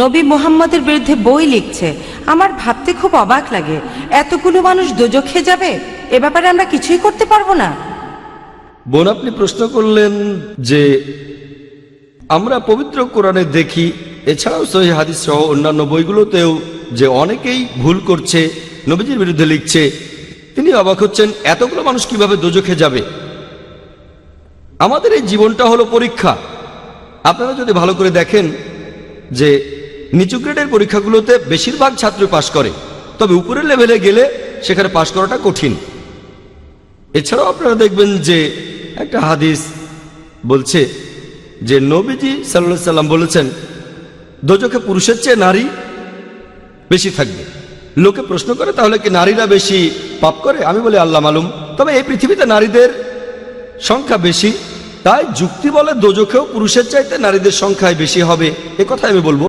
নবী মুহাম্মদের বিরুদ্ধে বই লিখছে। আমার ভাবতে খুব অবাক লাগে, এতগুলো মানুষ দোজখে যাবে, এ ব্যাপারে আমরা কিছুই করতে পারবো না। বোন, আপনি প্রশ্ন করলেন যে আমরা পবিত্র কোরআনে দেখি, এছাড়াও সহিহ হাদিস সহ অন্যান্য বইগুলোতেও যে অনেকেই ভুল করছে, নবীজির বিরুদ্ধে লিখছে। তিনি অবাক হচ্ছেন এতগুলো মানুষ কিভাবে দোজখে যাবে। আমাদের এই জীবনটা হলো পরীক্ষা। আপনারা যদি ভালো করে দেখেন যে নিচু গ্রেডের পরীক্ষাগুলোতে বেশিরভাগ ছাত্র পাশ করে, তবে উপরের লেভেলে গেলে সেখানে পাশ করাটা কঠিন। এছাড়াও আপনারা দেখবেন যে একটা হাদিস বলছে যে নবীজি সাল্লাল্লাহু আলাইহি সাল্লাম বলেছেন দোজখে পুরুষের চেয়ে নারী বেশি থাকবে। লোকে প্রশ্ন করে তাহলে কি নারীরা বেশি পাপ করে? আমি বলি আল্লাহ মালুম। তবে এই পৃথিবীতে নারীদের সংখ্যা বেশি, তাই যুক্তি বলে দোজখেও পুরুষের চাইতে নারীদের সংখ্যায় বেশি হবে, এ কথাই আমি বলবো।